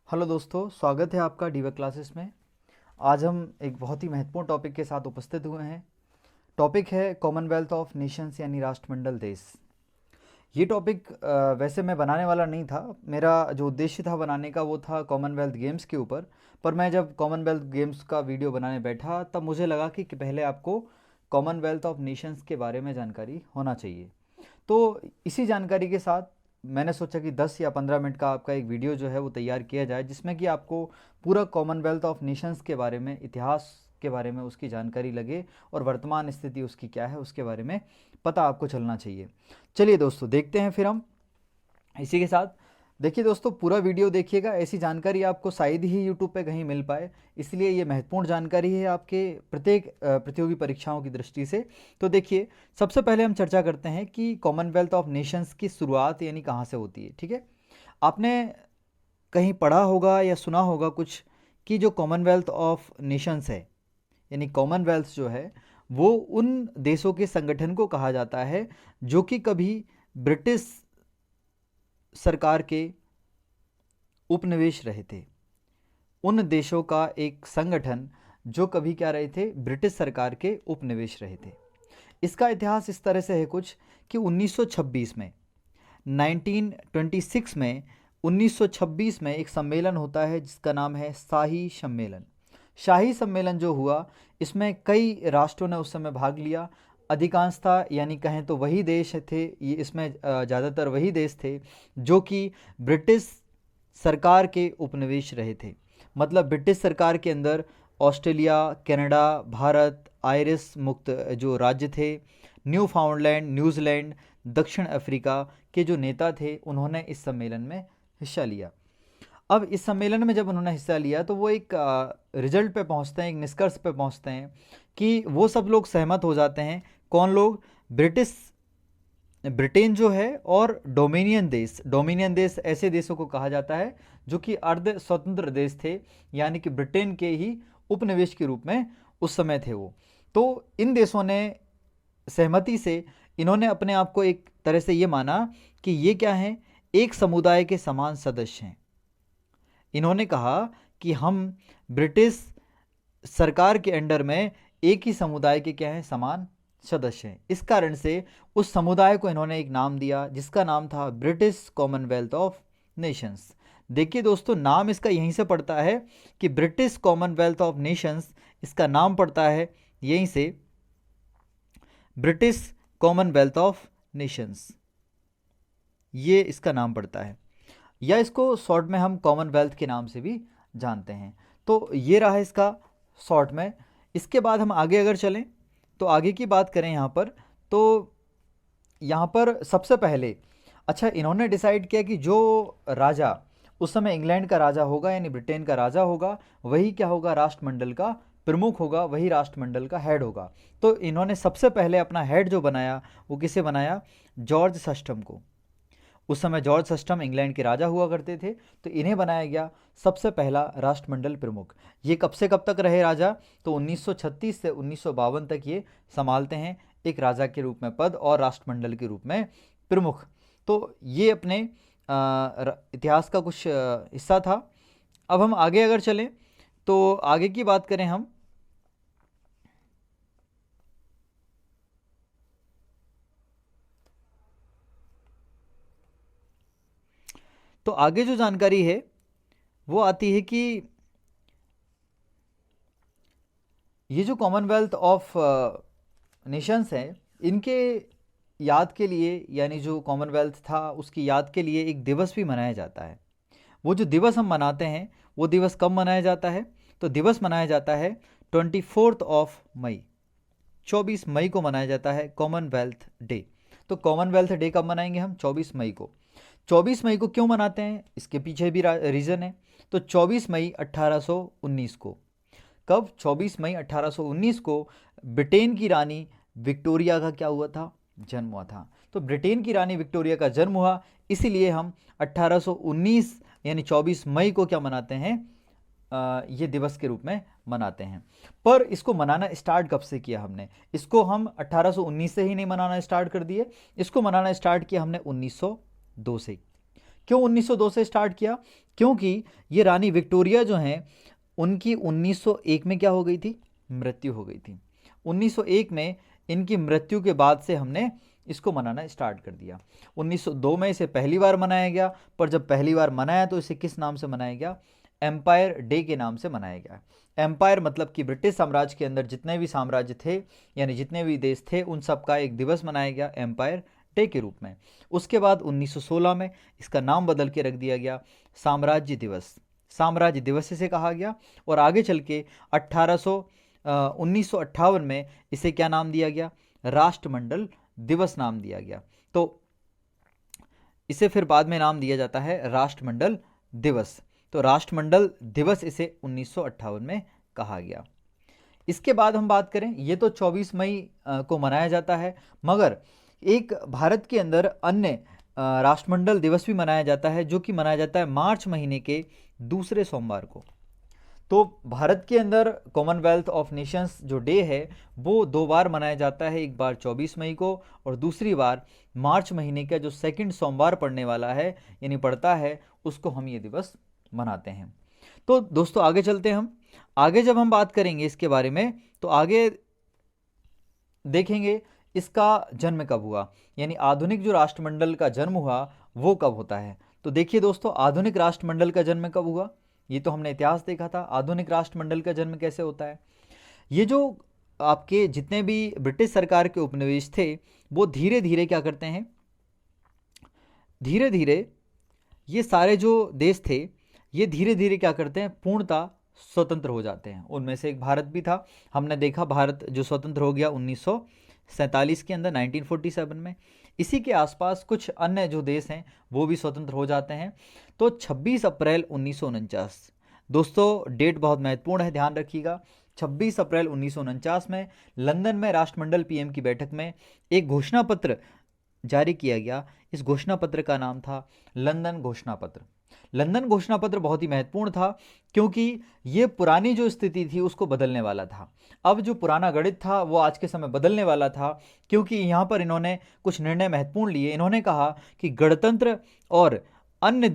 Hello दोस्तों, स्वागत है आपका डीवा क्लासेस में। आज हम एक बहुत ही महत्वपूर्ण टॉपिक के साथ उपस्थित हुए हैं। टॉपिक है कॉमनवेल्थ ऑफ नेशंस यानी राष्ट्रमंडल देश। ये टॉपिक वैसे मैं बनाने वाला नहीं था। मेरा जो उद्देश्य था बनाने का वो था कॉमनवेल्थ गेम्स के ऊपर। पर मैं जब कॉमनवेल्थ गेम्स का वीडियो बनाने बैठा तब मुझे लगा कि पहले आपको कॉमनवेल्थ ऑफ नेशंस के बारे में जानकारी होना चाहिए। तो इसी जानकारी के साथ मैंने सोचा कि 10 या 15 मिनट का आपका एक वीडियो जो है वो तैयार किया जाए, जिसमें कि आपको पूरा कॉमनवेल्थ ऑफ नेशंस के बारे में, इतिहास के बारे में उसकी जानकारी लगे और वर्तमान स्थिति उसकी क्या है उसके बारे में पता आपको चलना चाहिए। चलिए दोस्तों, देखते हैं फिर हम इसी के साथ। देखिए दोस्तों, पूरा वीडियो देखिएगा। ऐसी जानकारी आपको शायद ही यूट्यूब पे कहीं मिल पाए, इसलिए ये महत्वपूर्ण जानकारी है आपके प्रत्येक प्रतियोगी परीक्षाओं की दृष्टि से। तो देखिए, सबसे पहले हम चर्चा करते हैं कि कॉमनवेल्थ ऑफ नेशंस की शुरुआत यानी कहाँ से होती है। ठीक है, आपने कहीं पढ़ा होगा या सुना होगा कुछ कि जो कॉमनवेल्थ ऑफ नेशंस है यानी कॉमनवेल्थ जो है वो उन देशों के संगठन को कहा जाता है जो कि कभी ब्रिटिश सरकार के उपनिवेश रहे थे। उन देशों का एक संगठन जो कभी क्या रहे थे, ब्रिटिश सरकार के उपनिवेश रहे थे। इसका इतिहास इस तरह से है कुछ कि 1926 में 1926 में 1926 में एक सम्मेलन होता है जिसका नाम है शाही सम्मेलन। शाही सम्मेलन जो हुआ, इसमें कई राष्ट्रों ने उस समय भाग लिया। अधिकांशतः यानी कहें तो वही देश थे, ये इसमें ज़्यादातर वही देश थे जो कि ब्रिटिश सरकार के उपनिवेश रहे थे। मतलब ब्रिटिश सरकार के अंदर ऑस्ट्रेलिया, कनाडा, भारत, आयरिश मुक्त जो राज्य थे, न्यू फाउंडलैंड, न्यूजीलैंड, दक्षिण अफ्रीका के जो नेता थे उन्होंने इस सम्मेलन में हिस्सा लिया। अब इस सम्मेलन में जब उन्होंने हिस्सा लिया तो वो एक रिजल्ट पे पहुंचते हैं, एक निष्कर्ष पे पहुंचते हैं कि वो सब लोग सहमत हो जाते हैं। कौन लोग? ब्रिटेन जो है और डोमिनियन देश ऐसे देशों को कहा जाता है जो कि अर्ध स्वतंत्र देश थे, यानी कि ब्रिटेन के ही उपनिवेश के रूप में उस समय थे वो। तो इन देशों ने सहमति से इन्होंने अपने आप को एक तरह से ये माना कि ये क्या है, एक समुदाय के समान सदस्य हैं। इन्होंने कहा कि हम ब्रिटिश सरकार के अंडर में एक ही समुदाय के क्या हैं, समान सदस्य हैं। इस कारण से उस समुदाय को इन्होंने एक नाम दिया जिसका नाम था ब्रिटिश कॉमनवेल्थ ऑफ नेशंस। देखिए दोस्तों, नाम इसका यहीं से पड़ता है कि ब्रिटिश कॉमनवेल्थ ऑफ नेशंस, इसका नाम पड़ता है यहीं से ब्रिटिश कॉमनवेल्थ ऑफ नेशंस, ये इसका नाम पड़ता है, या इसको शॉर्ट में हम कॉमनवेल्थ के नाम से भी जानते हैं। तो ये रहा इसका शॉर्ट में। इसके बाद हम आगे अगर चलें तो आगे की बात करें यहाँ पर, तो यहाँ पर सबसे पहले अच्छा इन्होंने डिसाइड किया कि जो राजा उस समय इंग्लैंड का राजा होगा यानी ब्रिटेन का राजा होगा, वही क्या होगा, राष्ट्रमंडल का प्रमुख होगा, वही राष्ट्रमंडल का हेड होगा। तो इन्होंने सबसे पहले अपना हेड जो बनाया वो किसे बनाया? जॉर्ज सस्टम को। उस समय जॉर्ज सस्टम इंग्लैंड के राजा हुआ करते थे, तो इन्हें बनाया गया सबसे पहला राष्ट्रमंडल प्रमुख। ये कब से कब तक रहे राजा? तो 1936 से 1952 तक ये संभालते हैं एक राजा के रूप में पद और राष्ट्रमंडल के रूप में प्रमुख। तो ये अपने इतिहास का कुछ हिस्सा था। अब हम आगे अगर चलें तो आगे की बात करें हम, तो आगे जो जानकारी है वो आती है कि ये जो कॉमनवेल्थ ऑफ नेशंस हैं, इनके याद के लिए, यानी जो कॉमनवेल्थ था उसकी याद के लिए एक दिवस भी मनाया जाता है। वो जो दिवस हम मनाते हैं वो दिवस कब मनाया जाता है? तो दिवस मनाया जाता है 24 मई, 24 मई को मनाया जाता है कॉमनवेल्थ डे। तो कॉमनवेल्थ डे कब मनाएंगे हम? 24 मई को। 24 मई को क्यों मनाते हैं, इसके पीछे भी रीज़न है। तो 24 मई 1819 को, कब? 24 मई 1819 को ब्रिटेन की रानी विक्टोरिया का क्या हुआ था? जन्म हुआ था। तो ब्रिटेन की रानी विक्टोरिया का जन्म हुआ, इसीलिए हम 1819 यानी 24 मई को क्या मनाते हैं? ये दिवस के रूप में मनाते हैं। पर इसको मनाना स्टार्ट कब से किया हमने? इसको हम 1819 से ही नहीं मनाना स्टार्ट कर दिए, इसको मनाना स्टार्ट किया हमने 1902 से। क्यों 1902 से स्टार्ट किया? क्योंकि ये रानी विक्टोरिया जो हैं उनकी 1901 में क्या हो गई थी? मृत्यु हो गई थी। 1901 में इनकी मृत्यु के बाद से हमने इसको मनाना स्टार्ट कर दिया। 1902 में इसे पहली बार मनाया गया, पर जब पहली बार मनाया तो इसे किस नाम से मनाया गया? एम्पायर डे के नाम से मनाया गया। एम्पायर मतलब कि ब्रिटिश साम्राज्य के अंदर जितने भी साम्राज्य थे यानी जितने भी देश थे उन सब का एक दिवस मनाया गया एम्पायर डे के रूप में। उसके बाद 1916 में इसका नाम बदल के रख दिया गया साम्राज्य दिवस। साम्राज्य दिवस इसे कहा गया और आगे चल के 1958 में इसे क्या नाम दिया गया? राष्ट्रमंडल दिवस नाम दिया गया। तो इसे फिर बाद में नाम दिया जाता है राष्ट्रमंडल दिवस। तो राष्ट्रमंडल दिवस इसे 1958 में कहा गया। इसके बाद हम बात करें, ये तो 24 मई को मनाया जाता है, मगर एक भारत के अंदर अन्य राष्ट्रमंडल दिवस भी मनाया जाता है जो कि मनाया जाता है मार्च महीने के दूसरे सोमवार को। तो भारत के अंदर कॉमनवेल्थ ऑफ नेशंस जो डे है वो 2 बार मनाया जाता है, एक बार 24 मई को और दूसरी बार मार्च महीने का जो सेकंड सोमवार पड़ने वाला है यानी पड़ता है उसको हम ये दिवस मनाते हैं। तो दोस्तों आगे चलते हैं हम। आगे जब हम बात करेंगे इसके बारे में तो आगे देखेंगे इसका जन्म कब हुआ, यानी आधुनिक जो राष्ट्रमंडल का जन्म हुआ वो कब होता है। तो देखिए दोस्तों, आधुनिक राष्ट्रमंडल का जन्म कब हुआ? ये तो हमने इतिहास देखा था। आधुनिक राष्ट्रमंडल का जन्म कैसे होता है? ये जो आपके जितने भी ब्रिटिश सरकार के उपनिवेश थे वो धीरे धीरे क्या करते हैं, धीरे धीरे ये सारे जो देश थे ये धीरे धीरे क्या करते हैं, पूर्णतः स्वतंत्र हो जाते हैं। उनमें से एक भारत भी था। हमने देखा भारत जो स्वतंत्र हो गया 1947 के अंदर, 1947 में। इसी के आसपास कुछ अन्य जो देश हैं वो भी स्वतंत्र हो जाते हैं। तो 26 अप्रैल 1949, दोस्तों डेट बहुत महत्वपूर्ण है, ध्यान रखिएगा। 26 अप्रैल 1949 में लंदन में राष्ट्रमंडल पीएम की बैठक में एक घोषणा पत्र जारी किया गया। इस घोषणा पत्र का नाम था लंदन घोषणा पत्र। लंदन घोषणा पत्र बहुत ही महत्वपूर्ण था क्योंकि ये पुरानी जो स्थिति थी उसको बदलने वाला था। अब जो पुराना गणित था वो आज के समय बदलने वाला था, क्योंकि यहाँ पर इन्होंने कुछ निर्णय महत्वपूर्ण लिए। इन्होंने कहा कि गणतंत्र और अन्य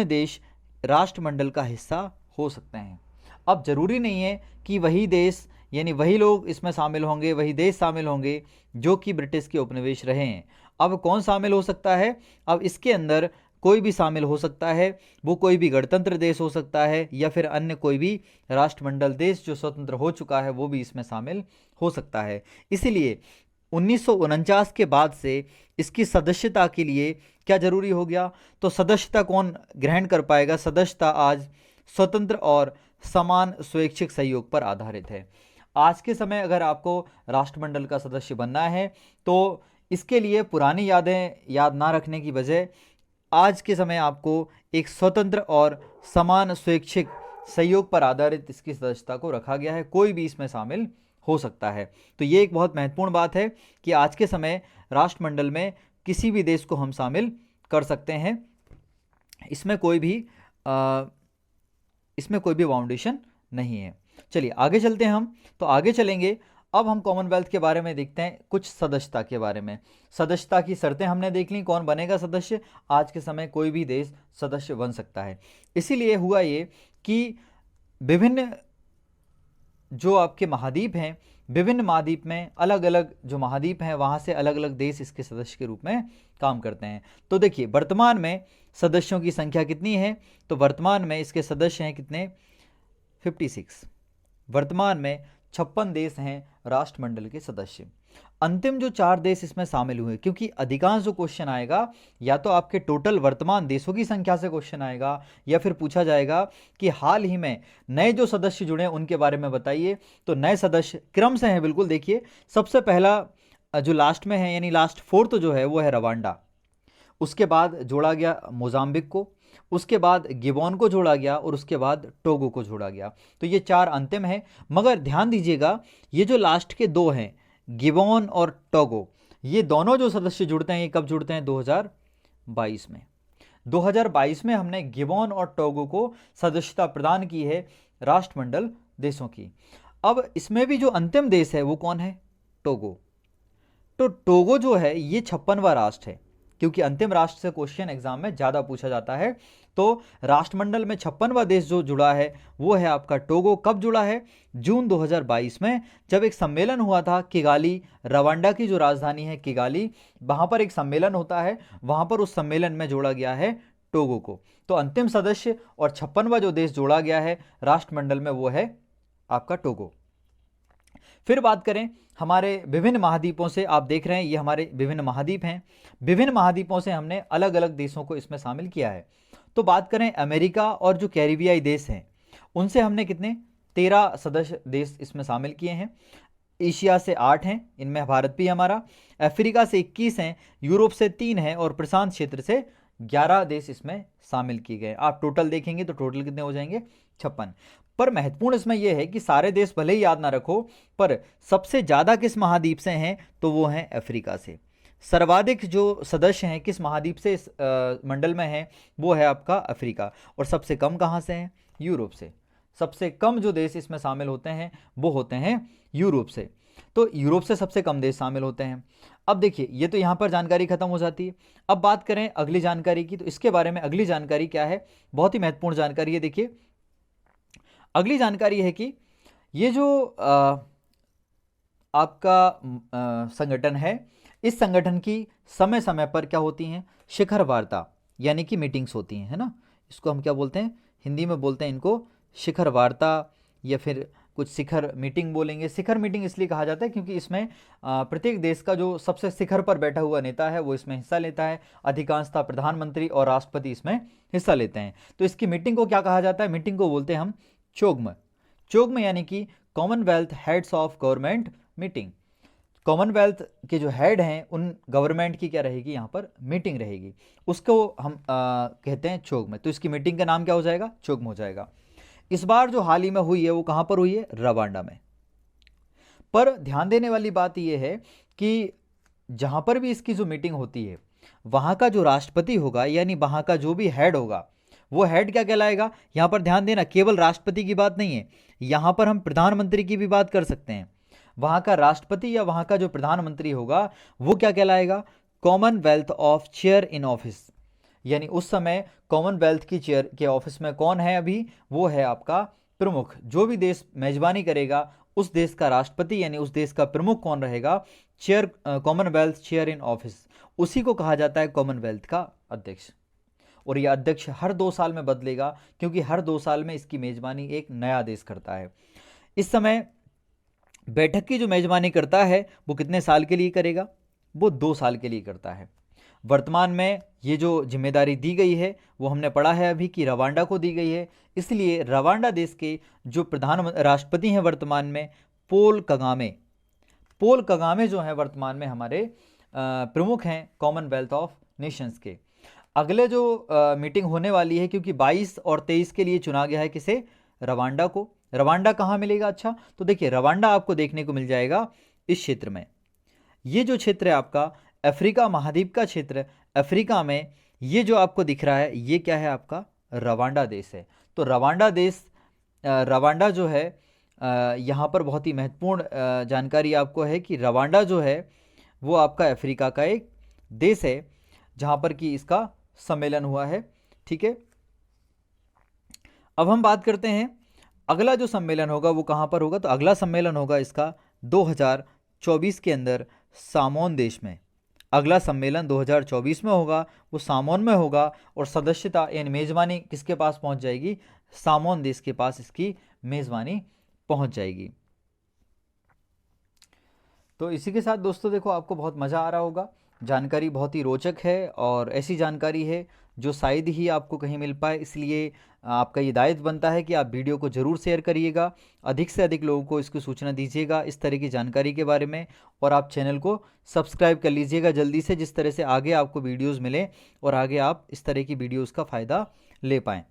देश राष्ट्रमंडल का हिस्सा हो सकते हैं। अब जरूरी नहीं है कि वही देश यानी वही लोग इसमें शामिल होंगे, वही देश शामिल होंगे जो कि ब्रिटिश के उपनिवेश रहे हैं। अब कौन शामिल हो सकता है? अब इसके अंदर कोई भी शामिल हो सकता है, वो कोई भी गणतंत्र देश हो सकता है या फिर अन्य कोई भी राष्ट्रमंडल देश जो स्वतंत्र हो चुका है वो भी इसमें शामिल हो सकता है। इसीलिए 1949 के बाद से इसकी सदस्यता के लिए क्या जरूरी हो गया? तो सदस्यता कौन ग्रहण कर पाएगा? सदस्यता आज स्वतंत्र और समान स्वैच्छिक सहयोग पर आधारित है। आज के समय अगर आपको राष्ट्रमंडल का सदस्य बनना है तो इसके लिए पुरानी यादें याद ना रखने की बजाय आज के समय आपको एक स्वतंत्र और समान स्वैच्छिक सहयोग पर आधारित इसकी सदस्यता को रखा गया है। कोई भी इसमें शामिल हो सकता है। तो ये एक बहुत महत्वपूर्ण बात है कि आज के समय राष्ट्रमंडल में किसी भी देश को हम शामिल कर सकते हैं। इसमें कोई भी बाउंडेशन नहीं है। चलिए आगे चलते हैं हम। तो आगे चलेंगे, अब हम कॉमनवेल्थ के बारे में देखते हैं, कुछ सदस्यता के बारे में। सदस्यता की शर्तें हमने देख ली, कौन बनेगा सदस्य। आज के समय कोई भी देश सदस्य बन सकता है। इसीलिए हुआ ये कि विभिन्न जो आपके महाद्वीप हैं, विभिन्न महाद्वीप में अलग अलग जो महाद्वीप हैं वहाँ से अलग अलग देश इसके सदस्य के रूप में काम करते हैं। तो देखिए वर्तमान में सदस्यों की संख्या कितनी है? तो वर्तमान में इसके सदस्य हैं कितने? 56। वर्तमान में 56 देश हैं राष्ट्रमंडल के सदस्य। अंतिम जो 4 देश इसमें शामिल हुए, क्योंकि अधिकांश जो क्वेश्चन आएगा या तो आपके टोटल वर्तमान देशों की संख्या से क्वेश्चन आएगा या फिर पूछा जाएगा कि हाल ही में नए जो सदस्य जुड़े हैं उनके बारे में बताइए। तो नए सदस्य क्रम से हैं, बिल्कुल देखिए। सबसे पहला जो लास्ट में है यानी लास्ट 4th जो है वो है रवांडा। उसके बाद जोड़ा गया मोजाम्बिक को, उसके बाद गिबॉन को जोड़ा गया और उसके बाद टोगो को जोड़ा गया। तो ये 4 अंतिम है। मगर ध्यान दीजिएगा ये जो लास्ट के 2 हैं गिबॉन और टोगो, ये दोनों जो सदस्य जुड़ते हैं ये कब जुड़ते हैं? 2022 में। 2022 में हमने गिबॉन और टोगो को सदस्यता प्रदान की है राष्ट्रमंडल देशों की। अब इसमें भी जो अंतिम देश है वो कौन है? टोगो। तो टोगो जो है ये 56वां राष्ट्र है। क्योंकि अंतिम राष्ट्र से क्वेश्चन एग्जाम में ज़्यादा पूछा जाता है। तो राष्ट्रमंडल में 56वां देश जो जुड़ा है वो है आपका टोगो। कब जुड़ा है? जून 2022 में, जब एक सम्मेलन हुआ था किगाली, रवांडा की जो राजधानी है किगाली, वहाँ पर एक सम्मेलन होता है, वहाँ पर उस सम्मेलन में जोड़ा गया है टोगो को। तो अंतिम सदस्य और 56वां जो देश जोड़ा गया है राष्ट्रमंडल में वो है आपका टोगो। फिर बात करें हमारे विभिन्न महाद्वीपों से, आप देख रहे हैं ये हमारे विभिन्न महाद्वीप हैं। विभिन्न महाद्वीपों से हमने अलग अलग देशों को इसमें शामिल किया है। तो बात करें अमेरिका और जो कैरिबियाई देश हैं उनसे हमने कितने 13 सदस्य देश इसमें शामिल किए हैं। एशिया से 8 हैं, इनमें भारत भी हमारा। अफ्रीका से 21 हैं, यूरोप से 3 हैं और प्रशांत क्षेत्र से 11 देश इसमें शामिल किए गए। आप टोटल देखेंगे तो टोटल कितने हो जाएंगे? 56। पर महत्वपूर्ण इसमें यह है कि सारे देश भले ही याद ना रखो, पर सबसे ज़्यादा किस महाद्वीप से हैं? तो वो हैं अफ्रीका से। सर्वाधिक जो सदस्य हैं किस महाद्वीप से इस मंडल में हैं वो है आपका अफ्रीका। और सबसे कम कहाँ से हैं? यूरोप से। सबसे कम जो देश इसमें शामिल होते हैं वो होते हैं यूरोप से। तो यूरोप से सबसे कम देश शामिल होते हैं। अब देखिए ये तो यहाँ पर जानकारी खत्म हो जाती है। अब बात करें अगली जानकारी की, तो इसके बारे में अगली जानकारी क्या है? बहुत ही महत्वपूर्ण जानकारी है। देखिए अगली जानकारी है कि ये जो आपका संगठन है, इस संगठन की समय समय पर क्या होती हैं? शिखर वार्ता यानी कि मीटिंग्स होती हैं, है ना। इसको हम क्या बोलते हैं? हिंदी में बोलते हैं इनको शिखर वार्ता या फिर कुछ शिखर मीटिंग बोलेंगे। शिखर मीटिंग इसलिए कहा जाता है क्योंकि इसमें प्रत्येक देश का जो सबसे शिखर पर बैठा हुआ नेता है वो इसमें हिस्सा लेता है। अधिकांशतः प्रधानमंत्री और राष्ट्रपति इसमें हिस्सा लेते हैं। तो इसकी मीटिंग को क्या कहा जाता है? मीटिंग को बोलते हैं हम चोग्म। चोग्म यानी कि Commonwealth heads of government meeting. Commonwealth के जो हेड हैं उन गवर्नमेंट की क्या रहेगी? यहाँ पर मीटिंग रहेगी, उसको हम कहते हैं चोग्म। तो इसकी मीटिंग का नाम क्या हो जाएगा? चोग्म हो जाएगा। इस बार जो हाल ही में हुई है वो कहाँ पर हुई है? रवांडा में। पर ध्यान देने वाली बात यह है कि जहाँ पर भी इसकी जो मीटिंग होती है वहाँ का जो राष्ट्रपति होगा यानी वहाँ का जो भी हेड होगा वो हेड क्या कहलाएगा? यहाँ पर ध्यान देना, केवल राष्ट्रपति की बात नहीं है, यहाँ पर हम प्रधानमंत्री की भी बात कर सकते हैं। वहाँ का राष्ट्रपति या वहाँ का जो प्रधानमंत्री होगा वो क्या कहलाएगा? Commonwealth of chair in office. यानी उस समय कॉमनवेल्थ की चेयर के ऑफिस में कौन है अभी? वो है आपका प्रमुख। जो भी देश मेजबानी करेगा उस देश का राष्ट्रपति यानी उस देश का प्रमुख कौन रहेगा? Chair, Commonwealth chair in office, उसी को कहा जाता है कॉमनवेल्थ का अध्यक्ष। और यह अध्यक्ष हर 2 साल में बदलेगा क्योंकि हर 2 साल में इसकी मेजबानी एक नया देश करता है। इस समय बैठक की जो मेजबानी करता है वो कितने साल के लिए करेगा? वो 2 साल के लिए करता है। वर्तमान में ये जो जिम्मेदारी दी गई है वो हमने पढ़ा है अभी कि रवांडा को दी गई है। इसलिए रवांडा देश के जो राष्ट्रपति हैं वर्तमान में पोल कगामे। पोल कगामे जो हैं वर्तमान में हमारे प्रमुख हैं कॉमनवेल्थ ऑफ नेशंस के। अगले जो मीटिंग होने वाली है, क्योंकि 22 और 23 के लिए चुना गया है किसे? रवांडा को। रवांडा कहाँ मिलेगा? अच्छा तो देखिए रवांडा आपको देखने को मिल जाएगा इस क्षेत्र में। ये जो क्षेत्र है आपका अफ्रीका महाद्वीप का क्षेत्र, अफ्रीका में ये जो आपको दिख रहा है ये क्या है? आपका रवांडा देश है। तो रवांडा देश, रवांडा जो है यहाँ पर बहुत ही महत्वपूर्ण जानकारी आपको है कि रवांडा जो है वो आपका अफ्रीका का एक देश है जहाँ पर कि इसका सम्मेलन हुआ है। ठीक है, अब हम बात करते हैं अगला जो सम्मेलन होगा वो कहाँ पर होगा? तो अगला सम्मेलन होगा इसका 2024 के अंदर सामोन देश में। अगला सम्मेलन 2024 में होगा, वो सामोन में होगा और सदस्यता यानी मेज़बानी किसके पास पहुंच जाएगी? सामोन देश के पास इसकी मेज़बानी पहुंच जाएगी। तो इसी के साथ दोस्तों देखो आपको बहुत मज़ा आ रहा होगा। जानकारी बहुत ही रोचक है और ऐसी जानकारी है जो शायद ही आपको कहीं मिल पाए, इसलिए आपका ये दायित्व बनता है कि आप वीडियो को ज़रूर शेयर करिएगा, अधिक से अधिक लोगों को इसकी सूचना दीजिएगा इस तरह की जानकारी के बारे में, और आप चैनल को सब्सक्राइब कर लीजिएगा जल्दी से, जिस तरह से आगे आपको वीडियोज़ मिलें और आगे आप इस तरह की वीडियोज़ का फ़ायदा ले पाएँ।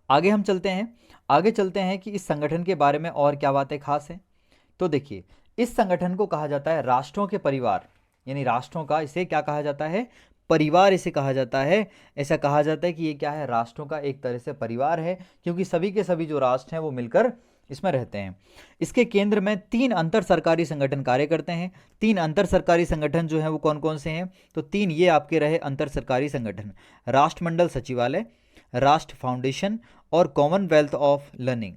आगे हम चलते हैं, आगे चलते हैं कि इस संगठन के बारे में और क्या बातें खास हैं। तो देखिए इस संगठन को कहा जाता है राष्ट्रों के परिवार, यानी राष्ट्रों का इसे क्या कहा जाता है? परिवार इसे कहा जाता है। ऐसा कहा जाता है कि ये क्या है? राष्ट्रों का एक तरह से परिवार है, क्योंकि सभी के सभी जो राष्ट्र हैं वो मिलकर इसमें रहते हैं। इसके केंद्र में 3 अंतर सरकारी संगठन कार्य करते हैं। 3 अंतर सरकारी संगठन जो हैं वो कौन कौन से हैं? तो 3 ये आपके रहे अंतर सरकारी संगठन, राष्ट्रमंडल सचिवालय, राष्ट्र फाउंडेशन और कॉमनवेल्थ ऑफ लर्निंग।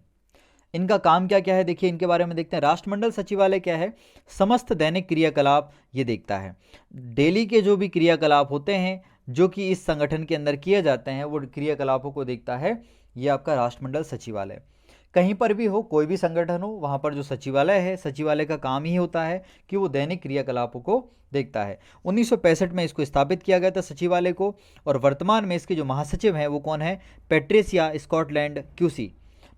इनका काम क्या क्या है देखिए, इनके बारे में देखते हैं। राष्ट्रमंडल सचिवालय क्या है? समस्त दैनिक क्रियाकलाप ये देखता है। डेली के जो भी क्रियाकलाप होते हैं जो कि इस संगठन के अंदर किए जाते हैं, वो क्रियाकलापों को देखता है ये आपका राष्ट्रमंडल सचिवालय। कहीं पर भी हो, कोई भी संगठन हो, वहाँ पर जो सचिवालय है, सचिवालय का काम ही होता है कि वो दैनिक क्रियाकलापों को देखता है। 1965 में इसको स्थापित किया गया था सचिवालय को, और वर्तमान में इसके जो महासचिव हैं वो कौन है? Patricia Scotland QC.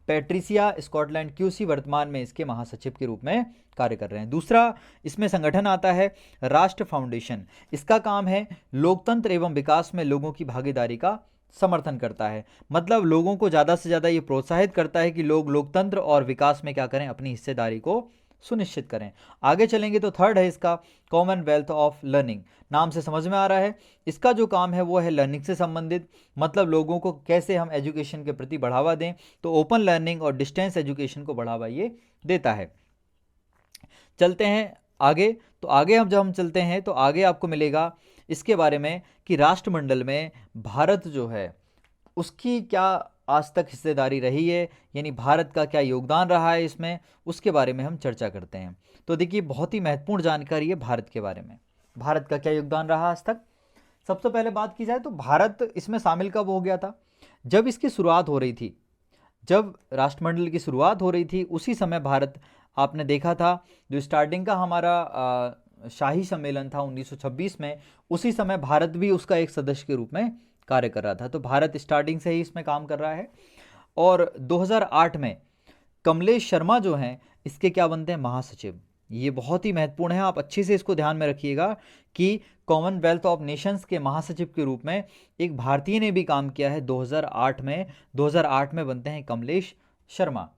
Patricia Scotland QC वर्तमान में इसके महासचिव के रूप में कार्य कर रहे हैं। दूसरा इसमें संगठन आता है राष्ट्र फाउंडेशन। इसका काम है लोकतंत्र एवं विकास में लोगों की भागीदारी का समर्थन करता है। मतलब लोगों को ज़्यादा से ज़्यादा ये प्रोत्साहित करता है कि लोग लोकतंत्र और विकास में क्या करें? अपनी हिस्सेदारी को सुनिश्चित करें। आगे चलेंगे तो थर्ड है इसका कॉमनवेल्थ ऑफ लर्निंग। नाम से समझ में आ रहा है, इसका जो काम है वो है लर्निंग से संबंधित। मतलब लोगों को कैसे हम एजुकेशन के प्रति बढ़ावा दें, तो ओपन लर्निंग और डिस्टेंस एजुकेशन को बढ़ावा ये देता है। चलते हैं आगे, तो आगे जब हम चलते हैं तो आगे आपको मिलेगा इसके बारे में कि राष्ट्रमंडल में भारत जो है उसकी क्या आज तक हिस्सेदारी रही है, यानी भारत का क्या योगदान रहा है इसमें, उसके बारे में हम चर्चा करते हैं। तो देखिए बहुत ही महत्वपूर्ण जानकारी है भारत के बारे में। भारत का क्या योगदान रहा आज तक? सबसे पहले बात की जाए तो भारत इसमें शामिल कब हो गया था? जब इसकी शुरुआत हो रही थी, जब राष्ट्रमंडल की शुरुआत हो रही थी उसी समय भारत, आपने देखा था जो स्टार्टिंग का हमारा शाही सम्मेलन था 1926 में, उसी समय भारत भी उसका एक सदस्य के रूप में कार्य कर रहा था। तो भारत स्टार्टिंग से ही इसमें काम कर रहा है। और 2008 में कमलेश शर्मा जो हैं इसके क्या बनते हैं? महासचिव। ये बहुत ही महत्वपूर्ण है, आप अच्छे से इसको ध्यान में रखिएगा कि कॉमनवेल्थ ऑफ नेशंस के महासचिव के रूप में एक भारतीय ने भी काम किया है 2008 में। 2008 में बनते हैं कमलेश शर्मा।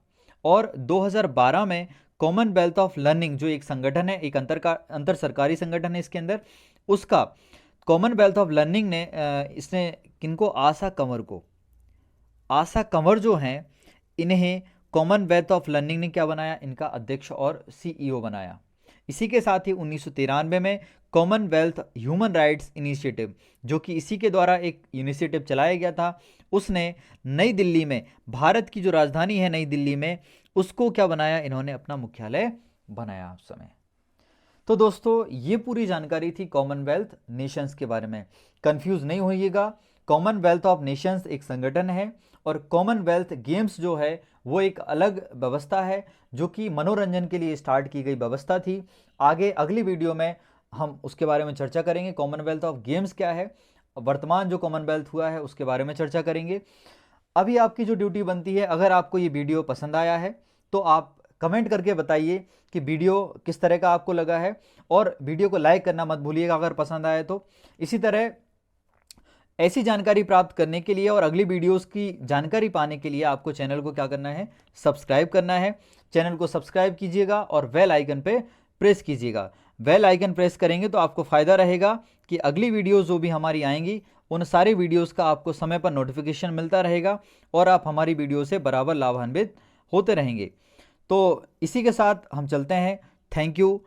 और 2012 में कॉमनवेल्थ ऑफ लर्निंग जो एक संगठन है, एक अंतर सरकारी संगठन है इसके अंदर, उसका कॉमनवेल्थ ऑफ लर्निंग ने इसने किनको? आशा कंवर को, आशा कंवर जो हैं इन्हें कॉमनवेल्थ ऑफ लर्निंग ने क्या बनाया? इनका अध्यक्ष और सीईओ बनाया। इसी के साथ ही 1993 में कॉमनवेल्थ ह्यूमन राइट्स इनिशिएटिव, जो कि इसी के द्वारा एक इनिशिएटिव चलाया गया था, उसने नई दिल्ली में, भारत की जो राजधानी है नई दिल्ली में, उसको क्या बनाया? इन्होंने अपना मुख्यालय बनाया उस समय। तो दोस्तों ये पूरी जानकारी थी कॉमनवेल्थ नेशंस के बारे में। कंफ्यूज नहीं होइएगा, कॉमनवेल्थ ऑफ नेशंस एक संगठन है और कॉमनवेल्थ गेम्स जो है वो एक अलग व्यवस्था है जो कि मनोरंजन के लिए स्टार्ट की गई व्यवस्था थी। आगे अगली वीडियो में हम उसके बारे में चर्चा करेंगे, कॉमनवेल्थ ऑफ गेम्स क्या है, वर्तमान जो कॉमनवेल्थ हुआ है उसके बारे में चर्चा करेंगे। अभी आपकी जो ड्यूटी बनती है, अगर आपको ये वीडियो पसंद आया है तो आप कमेंट करके बताइए कि वीडियो किस तरह का आपको लगा है, और वीडियो को लाइक करना मत भूलिएगा अगर पसंद आए तो। इसी तरह ऐसी जानकारी प्राप्त करने के लिए और अगली वीडियोस की जानकारी पाने के लिए आपको चैनल को क्या करना है? सब्सक्राइब करना है। चैनल को सब्सक्राइब कीजिएगा और बेल आइकन पे प्रेस कीजिएगा। बेल आइकन प्रेस करेंगे तो आपको फ़ायदा रहेगा कि अगली वीडियोस जो भी हमारी आएंगी उन सारे वीडियोस का आपको समय पर नोटिफिकेशन मिलता रहेगा और आप हमारी वीडियो से बराबर लाभान्वित होते रहेंगे। तो इसी के साथ हम चलते हैं। Thank you.